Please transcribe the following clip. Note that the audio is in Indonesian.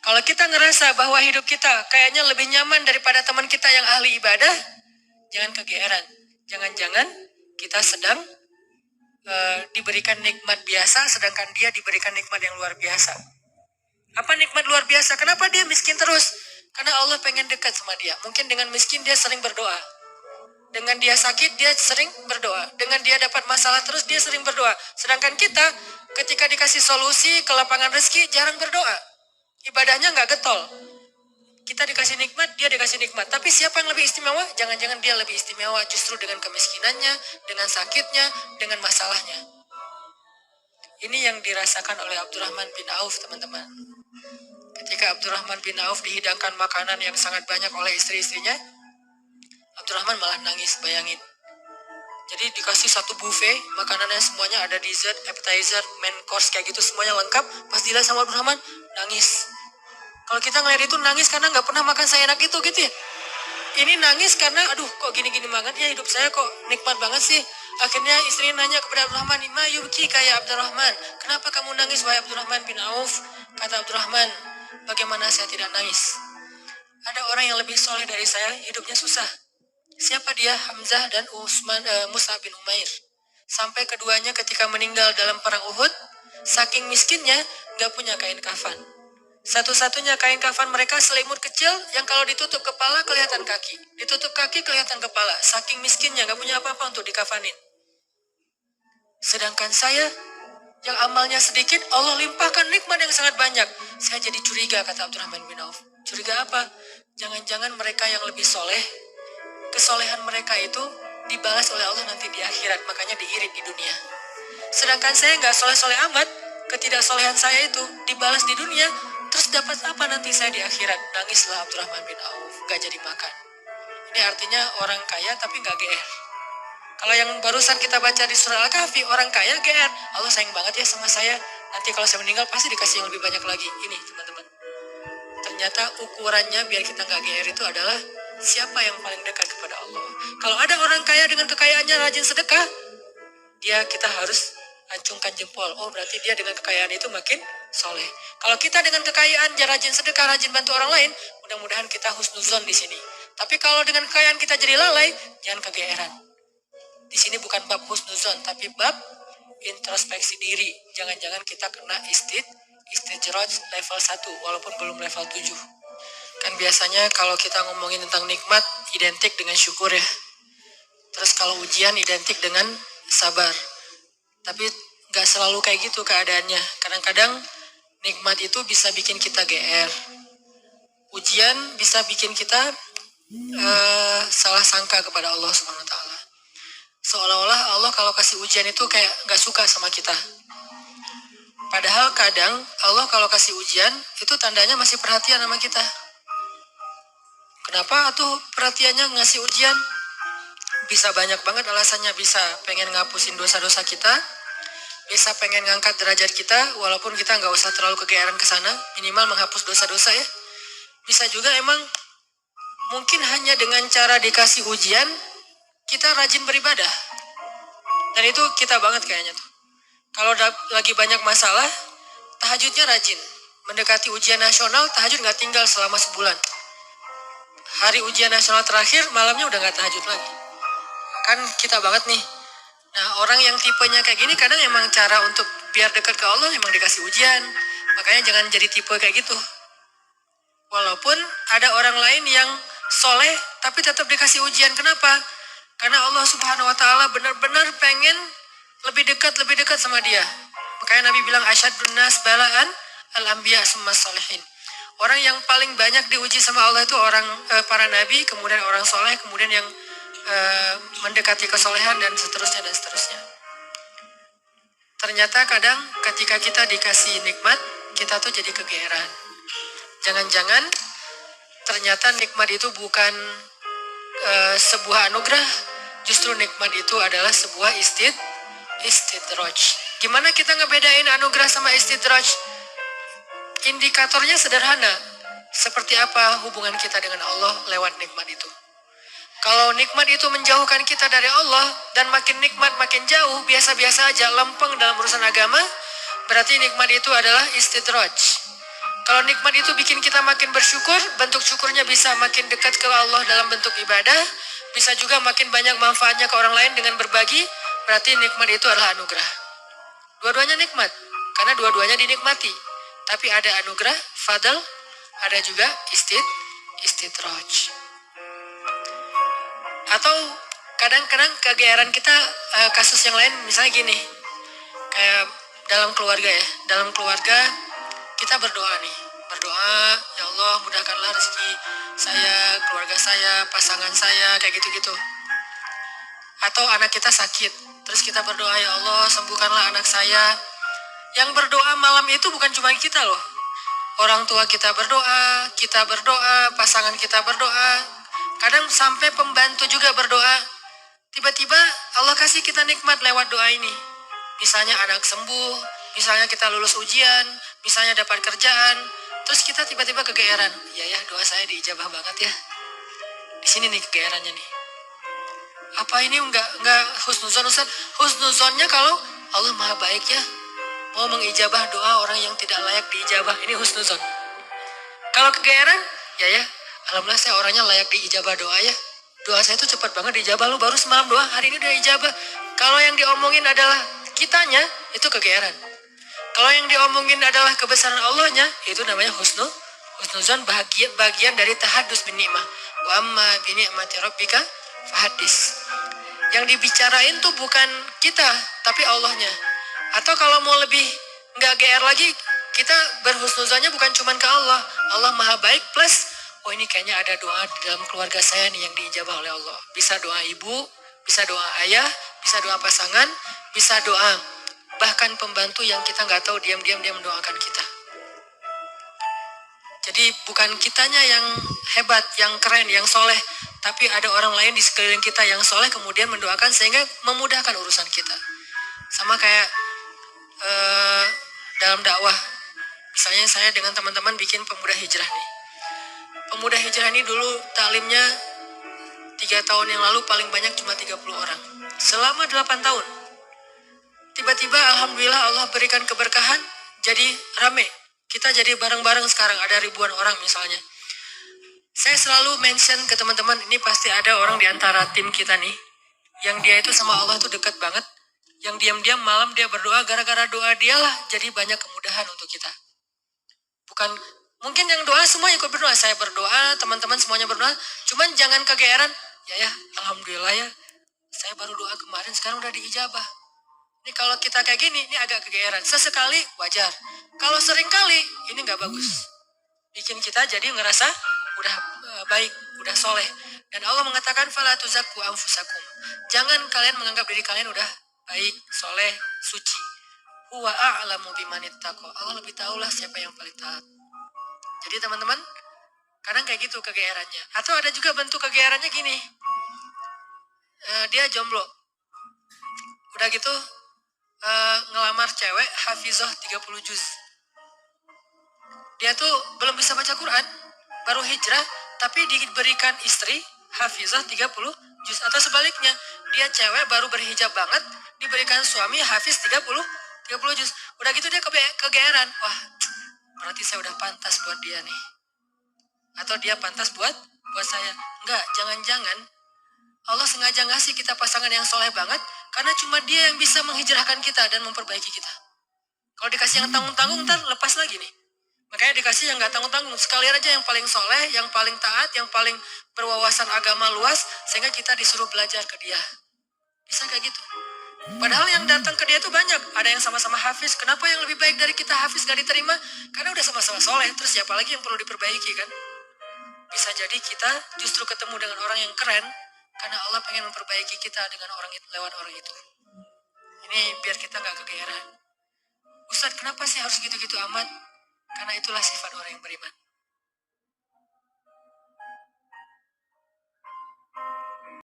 Kalau kita ngerasa bahwa hidup kita kayaknya lebih nyaman daripada teman kita yang ahli ibadah, jangan kegeeran. Jangan-jangan kita sedang diberikan nikmat biasa, sedangkan dia diberikan nikmat yang luar biasa. Apa nikmat luar biasa? Kenapa dia miskin terus? Karena Allah pengen dekat sama dia. Mungkin dengan miskin dia sering berdoa. Dengan dia sakit dia sering berdoa. Dengan dia dapat masalah terus dia sering berdoa. Sedangkan kita ketika dikasih solusi ke lapangan rezeki jarang berdoa. Ibadahnya nggak getol. Kita dikasih nikmat, dia dikasih nikmat. Tapi siapa yang lebih istimewa? Jangan-jangan dia lebih istimewa justru dengan kemiskinannya, dengan sakitnya, dengan masalahnya. Ini yang dirasakan oleh Abdurrahman bin Auf, teman-teman. Ketika Abdurrahman bin Auf dihidangkan makanan yang sangat banyak oleh istri-istrinya, Abdurrahman malah nangis, bayangin. Jadi dikasih satu buffet, makanannya semuanya ada dessert, appetizer, main course kayak gitu, semuanya lengkap. Pas dilihat sama Abdurrahman, nangis. Kalau kita ngeliat itu nangis karena nggak pernah makan seenak itu gitu ya. Ini nangis karena aduh kok gini-gini banget ya hidup saya, kok nikmat banget sih. Akhirnya istrinya nanya kepada Abdurrahman, "Ma yubki kayak Abdurrahman. Kenapa kamu nangis wahai Abdurrahman bin Auf?" Kata Abdurrahman, "Bagaimana saya tidak nangis? Ada orang yang lebih soleh dari saya, hidupnya susah. Siapa dia? Hamzah dan Mus'ab bin Umair. Sampai keduanya ketika meninggal dalam perang Uhud, saking miskinnya nggak punya kain kafan. Satu-satunya kain kafan mereka selimut kecil yang kalau ditutup kepala kelihatan kaki. Ditutup kaki kelihatan kepala. Saking miskinnya gak punya apa-apa untuk dikafanin. Sedangkan saya yang amalnya sedikit, Allah limpahkan nikmat yang sangat banyak. Saya jadi curiga, kata Abdurrahman bin Auf. Curiga apa? Jangan-jangan mereka yang lebih soleh, kesolehan mereka itu dibalas oleh Allah nanti di akhirat. Makanya diirit di dunia. Sedangkan saya gak soleh-soleh amat. Ketidaksolehan saya itu dibalas di dunia. Terus dapat apa nanti saya di akhirat? Nangislah Abdurrahman bin Auf, gak jadi makan. Ini artinya orang kaya tapi gak GR. Kalau yang barusan kita baca di surah Al-Kahfi, orang kaya GR. Allah sayang banget ya sama saya. Nanti kalau saya meninggal pasti dikasih yang lebih banyak lagi. Ini teman-teman. Ternyata ukurannya biar kita gak GR itu adalah siapa yang paling dekat kepada Allah. Kalau ada orang kaya dengan kekayaannya rajin sedekah, kita harus acungkan jempol. Oh berarti dia dengan kekayaan itu makin soleh. Kalau kita dengan kekayaan rajin sedekah, rajin bantu orang lain, mudah-mudahan kita husnuzon di sini. Tapi kalau dengan kekayaan kita jadi lalai, jangan kegeeran. Di sini bukan bab husnuzon, tapi bab introspeksi diri. Jangan-jangan kita kena istijraj level 1, walaupun belum level 7. Kan biasanya kalau kita ngomongin tentang nikmat, identik dengan syukur ya. Terus kalau ujian identik dengan sabar. Tapi gak selalu kayak gitu keadaannya. Kadang-kadang nikmat itu bisa bikin kita GR. Ujian bisa bikin kita salah sangka kepada Allah SWT. Seolah-olah Allah kalau kasih ujian itu kayak gak suka sama kita. Padahal kadang Allah kalau kasih ujian itu tandanya masih perhatian sama kita. Kenapa tuh perhatiannya ngasih ujian? Bisa banyak banget alasannya. Bisa pengen ngapusin dosa-dosa kita, bisa pengen ngangkat derajat kita, walaupun kita nggak usah terlalu kegeeran ke sana, minimal menghapus dosa-dosa ya. Bisa juga emang mungkin hanya dengan cara dikasih ujian, kita rajin beribadah. Dan itu kita banget kayaknya tuh. Kalau lagi banyak masalah, tahajudnya rajin. Mendekati ujian nasional, tahajud nggak tinggal selama sebulan. Hari ujian nasional terakhir, malamnya udah nggak tahajud lagi. Kan kita banget nih. Nah, orang yang tipenya kayak gini kadang emang cara untuk biar dekat ke Allah emang dikasih ujian. Makanya jangan jadi tipe kayak gitu. Walaupun ada orang lain yang soleh tapi tetap dikasih ujian. Kenapa? Karena Allah Subhanahu wa Ta'ala benar-benar pengen lebih dekat sama dia. Makanya Nabi bilang asyadun nas balaan al-anbiya summa solehin. Orang yang paling banyak diuji sama Allah itu orang para nabi, kemudian orang soleh, kemudian yang mendekati kesolehan dan seterusnya. Ternyata kadang ketika kita dikasih nikmat, kita tuh jadi kegeeran. Jangan-jangan ternyata nikmat itu bukan sebuah anugerah, justru nikmat itu adalah sebuah istidraj. Gimana kita ngebedain anugerah sama istidraj? Indikatornya sederhana. Seperti apa hubungan kita dengan Allah lewat nikmat itu. Kalau nikmat itu menjauhkan kita dari Allah dan makin nikmat makin jauh, biasa-biasa aja, lempeng dalam urusan agama, berarti nikmat itu adalah istidraj. Kalau nikmat itu bikin kita makin bersyukur, bentuk syukurnya bisa makin dekat ke Allah dalam bentuk ibadah, bisa juga makin banyak manfaatnya ke orang lain dengan berbagi, berarti nikmat itu adalah anugerah. Dua-duanya nikmat, karena dua-duanya dinikmati. Tapi ada anugerah, fadl, ada juga istidraj. Atau kadang-kadang kegeeran kita, kasus yang lain misalnya gini, kayak dalam keluarga ya, dalam keluarga kita berdoa nih, ya Allah mudahkanlah rezeki saya, keluarga saya, pasangan saya, kayak gitu-gitu. Atau anak kita sakit, terus kita berdoa, ya Allah sembuhkanlah anak saya. Yang berdoa malam itu bukan cuma kita loh, orang tua kita berdoa, pasangan kita berdoa, kadang sampai pembantu juga berdoa. Tiba-tiba Allah kasih kita nikmat lewat doa ini. Misalnya anak sembuh, misalnya kita lulus ujian, misalnya dapat kerjaan, terus kita tiba-tiba kegeeran. Ya doa saya diijabah banget ya. Di sini nih kegeerannya nih. Apa ini enggak husnuzon Ustaz? Husnuzonnya kalau Allah maha baik ya, mau mengijabah doa orang yang tidak layak diijabah. Ini husnuzon. Kalau kegeeran, ya alhamdulillah saya orangnya layak diijabah doa ya. Doa saya tuh cepat banget diijabah, lu baru semalam doa, hari ini udah ijabah. Kalau yang diomongin adalah kitanya, itu kegeeran. Kalau yang diomongin adalah kebesaran Allahnya, itu namanya husnuzon, bagian dari tahadus bin ni'mah. Wa amma bi ni'mati rabbika fahadis. Yang dibicarain tuh bukan kita, tapi Allahnya. Atau kalau mau lebih nggak GR lagi, kita berhusnuzonnya bukan cuma ke Allah. Allah maha baik plus, oh ini kayaknya ada doa di dalam keluarga saya nih yang diijabah oleh Allah. Bisa doa ibu, bisa doa ayah, bisa doa pasangan, bisa doa bahkan pembantu yang kita nggak tahu diam-diam dia mendoakan kita. Jadi bukan kitanya yang hebat, yang keren, yang soleh, tapi ada orang lain di sekeliling kita yang soleh kemudian mendoakan sehingga memudahkan urusan kita. Sama kayak dalam dakwah, misalnya saya dengan teman-teman bikin pemuda hijrah nih. Pemuda hijrah ini dulu taklimnya 3 tahun yang lalu paling banyak cuma 30 orang. Selama 8 tahun. Tiba-tiba alhamdulillah Allah berikan keberkahan, jadi rame. Kita jadi bareng-bareng sekarang, ada ribuan orang misalnya. Saya selalu mention ke teman-teman, ini pasti ada orang di antara tim kita nih, yang dia itu sama Allah tuh dekat banget. Yang diam-diam malam dia berdoa, gara-gara doa dialah jadi banyak kemudahan untuk kita. Bukan, mungkin yang doa semua ikut berdoa, saya berdoa, teman-teman semuanya berdoa, cuman jangan kegeeran, ya alhamdulillah ya, saya baru doa kemarin, sekarang udah diijabah. Ini kalau kita kayak gini, ini agak kegeeran. Sesekali wajar. Kalau sering kali, ini nggak bagus. Bikin kita jadi ngerasa udah baik, udah soleh. Dan Allah mengatakan, fala tuzakku anfusakum. Jangan kalian menganggap diri kalian udah baik, soleh, suci. Huwa a'lamu bimanittaqo. Allah lebih tahulah siapa yang paling taat. Jadi teman-teman, kadang kayak gitu kegeerannya. Atau ada juga bentuk kegeerannya gini. Dia jomblo. Udah gitu, ngelamar cewek hafizah 30 juz. Dia tuh belum bisa baca Quran, baru hijrah, tapi diberikan istri hafizah 30 juz. Atau sebaliknya, dia cewek baru berhijab banget, diberikan suami hafiz 30 juz. Udah gitu dia kegeeran. Wah, berarti saya udah pantas buat dia nih. Atau dia pantas buat saya. Enggak, jangan-jangan Allah sengaja ngasih kita pasangan yang soleh banget, karena cuma dia yang bisa menghijrahkan kita dan memperbaiki kita. Kalau dikasih yang tanggung-tanggung, ntar lepas lagi nih. Makanya dikasih yang gak tanggung-tanggung. Sekalian aja yang paling soleh, yang paling taat, yang paling berwawasan agama luas, sehingga kita disuruh belajar ke dia. Bisa kayak gitu. Padahal yang datang ke dia tuh banyak. Ada yang sama-sama hafiz. Kenapa yang lebih baik dari kita hafiz gak diterima? Karena udah sama-sama soleh. Terus siapa lagi yang perlu diperbaiki kan? Bisa jadi kita justru ketemu dengan orang yang keren, karena Allah pengen memperbaiki kita dengan orang itu, lewat orang itu. Ini biar kita gak kegeeran. Ustadz, kenapa sih harus gitu-gitu amat? Karena itulah sifat orang yang beriman.